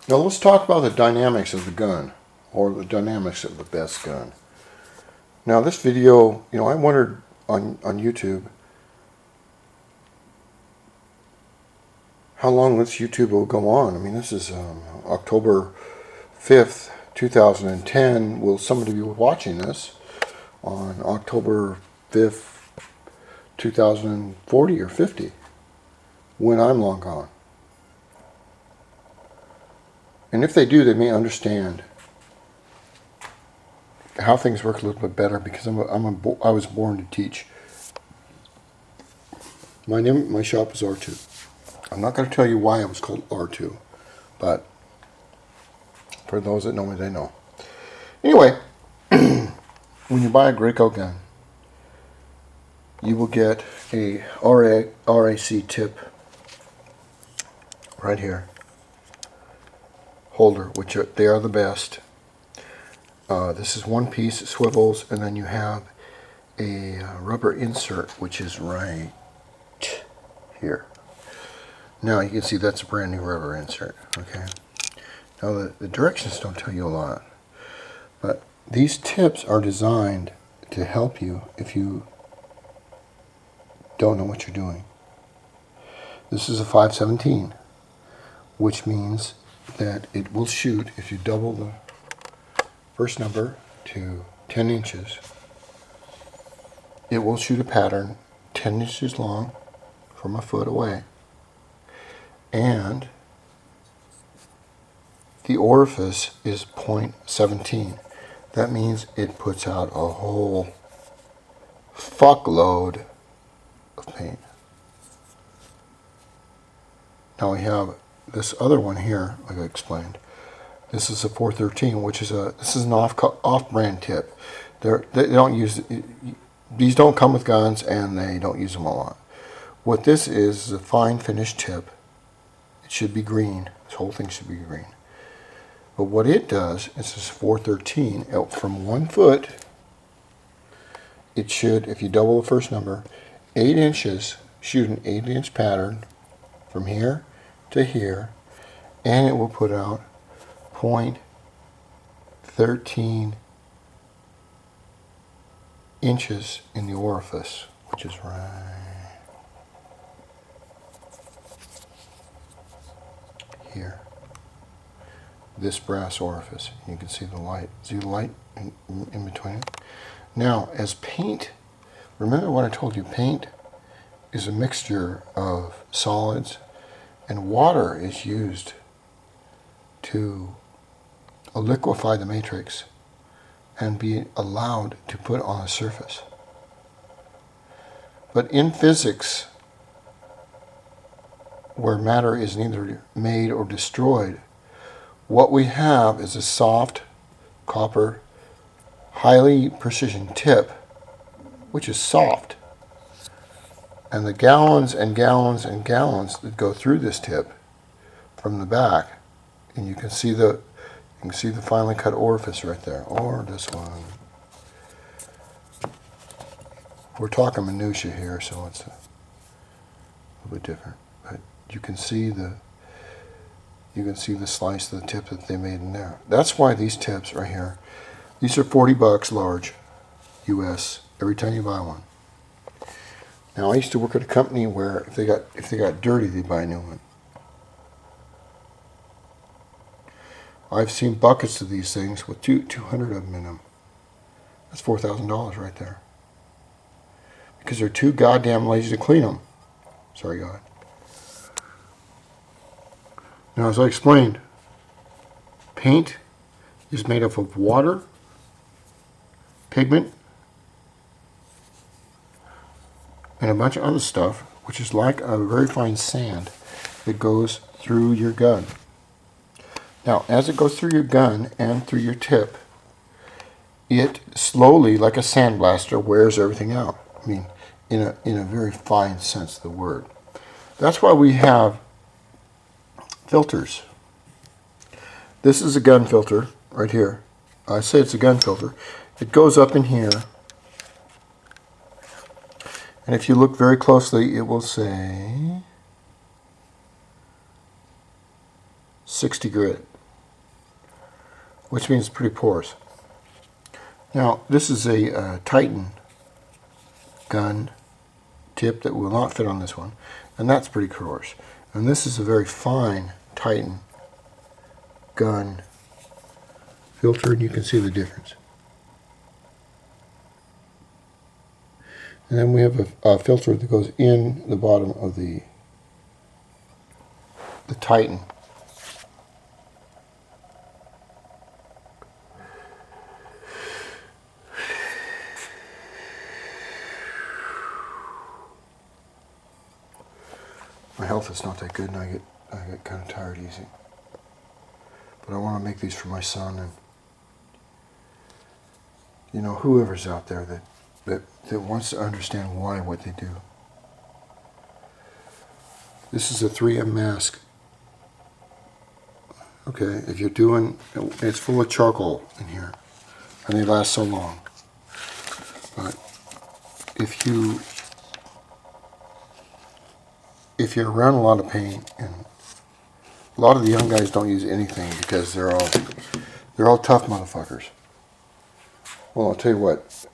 Now let's talk about the dynamics of the gun, or the dynamics of the best gun. Now this video, I wondered on YouTube how long this YouTube will go on. I mean, this is October 5th, 2010. Will somebody be watching this on October 5th, 2040 or 50, when I'm long gone? And if they do, they may understand how things work a little bit better, because I was born to teach. My shop is R2. I'm not going to tell you why it was called R2, but for those that know me, they know. Anyway, when you buy a GRACO gun, you will get a RAC tip right here, holder, which they are the best. This is one piece, it swivels, and then you have a rubber insert, which is right here. Now you can see that's a brand new rubber insert. Okay. Now the directions don't tell you a lot, but these tips are designed to help you if you don't know what you're doing. This is a 517, which means that it will shoot, if you double the first number to 10 inches, it will shoot a pattern 10 inches long from a foot away. And the orifice is .17. That means it puts out a whole fuckload of paint. Now we have this other one here, like I explained. This is a 413, which is an off-brand tip. They don't use, these don't come with guns, and they don't use them a lot. What this is a fine finished tip. It should be green. This whole thing should be green. But what it does is this 413, from 1 foot, it should, if you double the first number, 8 inches, shoot an 8-inch pattern from here to here, and it will put out .13 inches in the orifice, which is right here. This brass orifice. You can see the light. See the light in between it? Now, as paint, remember what I told you, paint is a mixture of solids, and water is used to liquefy the matrix and be allowed to put on a surface. But in physics, where matter is neither made or destroyed, what we have is a soft copper, highly precision tip, which is soft. And the gallons and gallons and gallons that go through this tip from the back, and you can see the finely cut orifice right there, or this one. We're talking minutia here, so it's a little bit different. But you can see the slice of the tip that they made in there. That's why these tips right here, these are $40 large, US, every time you buy one. Now I used to work at a company where if they got dirty, they'd buy a new one. I've seen buckets of these things with 200 of them in them. That's $4,000 right there. Because they're too goddamn lazy to clean them. Sorry, God. Now, as I explained, paint is made up of water, pigment, and a bunch of other stuff, which is like a very fine sand that goes through your gun. Now, as it goes through your gun and through your tip, it slowly, like a sandblaster, wears everything out. I mean, in a very fine sense of the word. That's why we have filters. This is a gun filter right here. I say it's a gun filter. It goes up in here, and if you look very closely, it will say 60 grit. which means pretty porous. Now, this is a Titan gun tip that will not fit on this one, and that's pretty coarse. And this is a very fine Titan gun filter, and you can see the difference. And then we have a filter that goes in the bottom of the Titan. My health is not that good, and I get kind of tired easy. But I want to make these for my son, and you know, whoever's out there that wants to understand why what they do. This is a 3M mask. Okay, if you're doing, it's full of charcoal in here, and they last so long. But if you're around a lot of paint, and a lot of the young guys don't use anything because they're all tough motherfuckers. Well, I'll tell you what,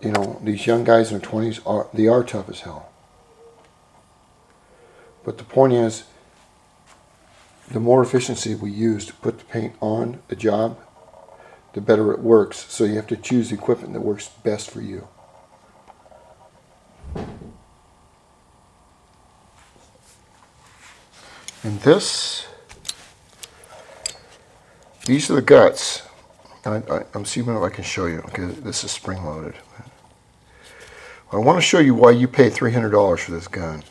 you know, these young guys in their 20s they are tough as hell. But the point is, the more efficiency we use to put the paint on the job, the better it works. So you have to choose the equipment that works best for you. And these are the guts. I'm seeing if I can show you. Okay, this is spring loaded. I want to show you why you pay $300 for this gun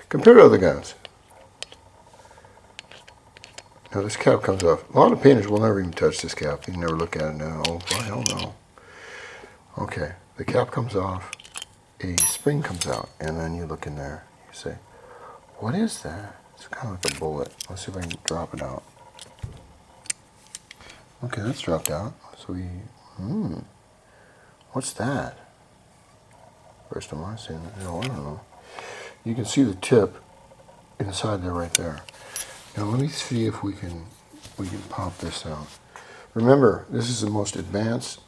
compared to other guns. Now this cap comes off. A lot of painters will never even touch this cap. They never look at it now. Oh, hell no. Okay, the cap comes off. A spring comes out, and then you look in there. You say, what is that? It's kind of like a bullet. Let's see if I can drop it out. Okay, that's dropped out. So what's that? First time I've seen it. No, I don't know. You can see the tip inside there right there. Now let me see if we can pop this out. Remember, this is the most advanced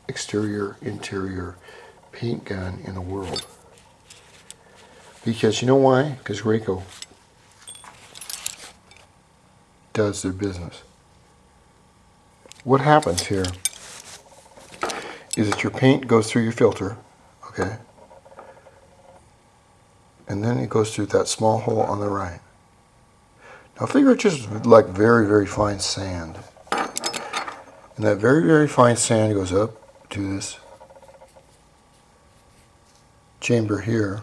exterior, interior paint gun in the world. Because you know why? Because GRACO does their business. What happens here is that your paint goes through your filter, okay? And then it goes through that small hole on the right. Now figure it's just like very, very fine sand. And that very, very fine sand goes up to this chamber here.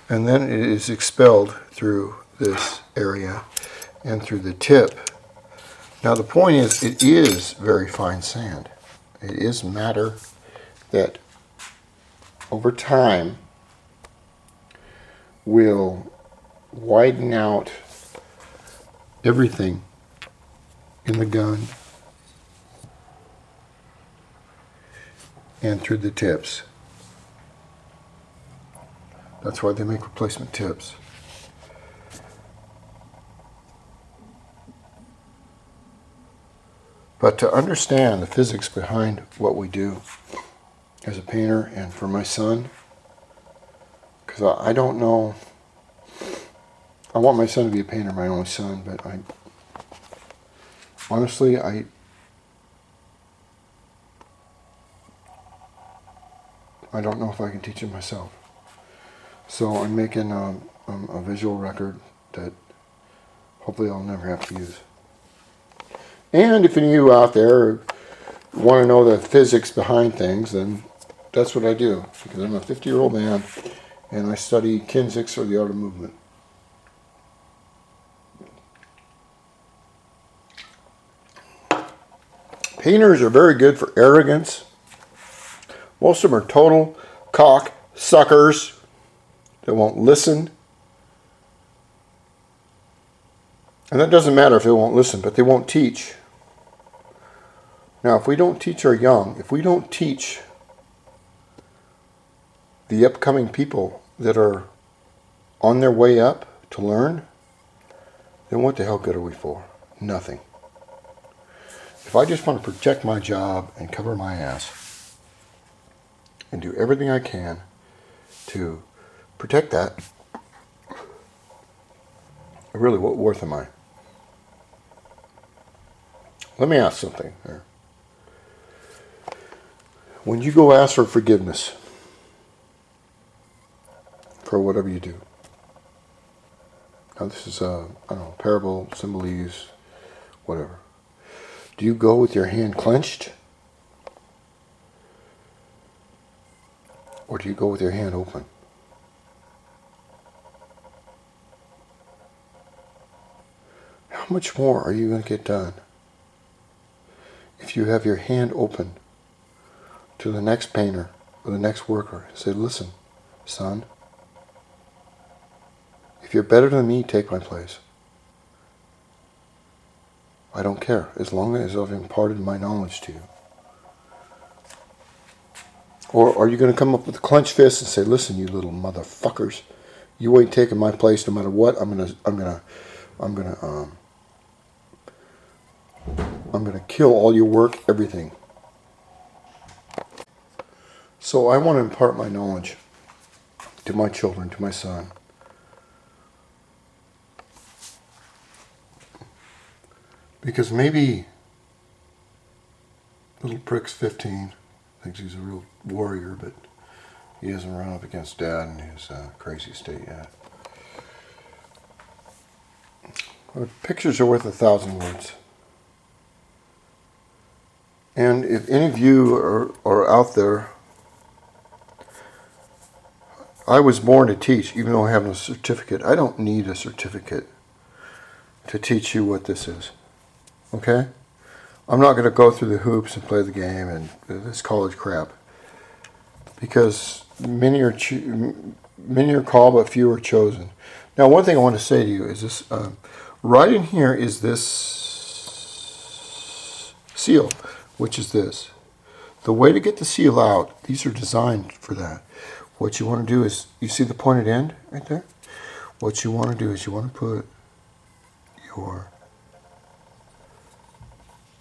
And then it is expelled through this area and through the tip. Now the point is, it is very fine sand. It is matter that over time will widen out everything in the gun and through the tips. That's why they make replacement tips. But to understand the physics behind what we do as a painter, and for my son, because I don't know, I want my son to be a painter, my only son, but honestly, I don't know if I can teach him myself. So I'm making a visual record that hopefully I'll never have to use. And if any of you out there want to know the physics behind things, then that's what I do. Because I'm a 50-year-old man and I study kinesics, or the art of movement. Painters are very good for arrogance. Most of them are total cock suckers that won't listen. And that doesn't matter if they won't listen, but they won't teach. Now, if we don't teach our young, if we don't teach the upcoming people that are on their way up to learn, then what the hell good are we for? Nothing. if I just want to protect my job and cover my ass and do everything I can to protect that, really, what worth am I? Let me ask something here. When you go ask for forgiveness for whatever you do, now this is I don't know, parable, symbolese, whatever. Do you go with your hand clenched? Or do you go with your hand open? How much more are you going to get done if you have your hand open to the next painter or the next worker and say, listen, son, if you're better than me, take my place. I don't care, as long as I've imparted my knowledge to you. Or are you going to come up with a clenched fist and say, listen, you little motherfuckers, you ain't taking my place no matter what. I'm gonna kill all your work, everything. So I want to impart my knowledge to my children, to my son. Because maybe little prick's 15, thinks he's a real warrior, but he hasn't run up against Dad in his crazy state yet. But pictures are worth 1,000 words. And if any of you are out there, I was born to teach, even though I have no certificate. I don't need a certificate to teach you what this is. Okay? I'm not going to go through the hoops and play the game and this college crap. Because many are called, but few are chosen. Now, one thing I want to say to you is this. Right in here is this seal, which is this. The way to get the seal out, these are designed for that. What you want to do is, you see the pointed end right there? What you want to do is you want to put your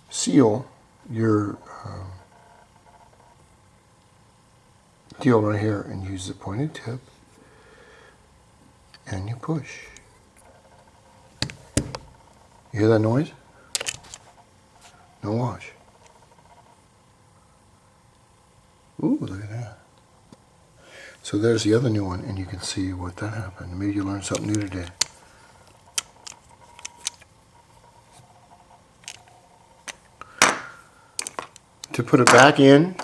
seal, your deal right here, and use the pointed tip, and you push. You hear that noise? Now watch. Ooh, look at that. So there's the other new one, and you can see what that happened. Maybe you learned something new today. To put it back in,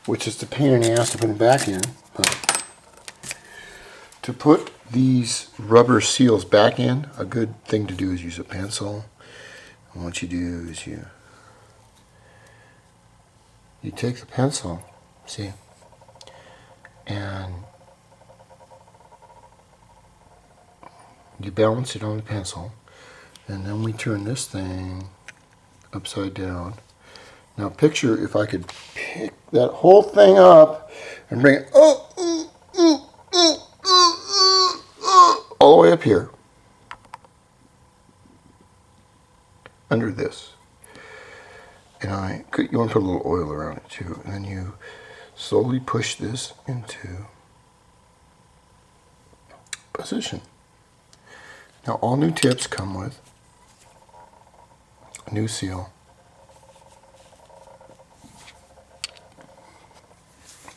which is the pain in the ass to put it back in, but to put these rubber seals back in, a good thing to do is use a pencil. And what you do is you take the pencil, see, and you balance it on the pencil, and then we turn this thing upside down. Now picture if I could pick that whole thing up and bring it all the way up here under this. And you want to put a little oil around it too, and then you slowly push this into position. Now all new tips come with a new seal.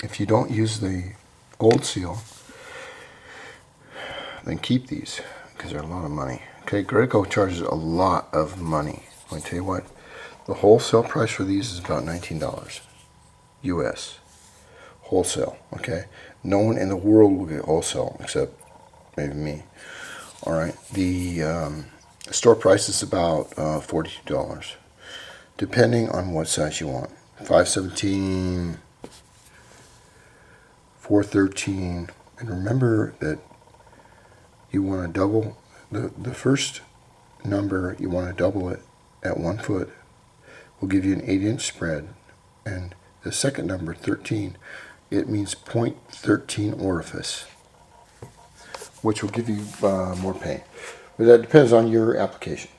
If you don't use the old seal, then keep these, because they're a lot of money. Okay, GRACO charges a lot of money. Let me tell you what, the wholesale price for these is about $19 US. Wholesale, okay? No one in the world will get wholesale except maybe me. All right, the store price is about $42, depending on what size you want. 517, 413, and remember that you want to double the first number. You want to double it at 1 foot. Will give you an 8-inch spread, and the second number, 13, it means 0.13 orifice, which will give you more pain. But that depends on your application.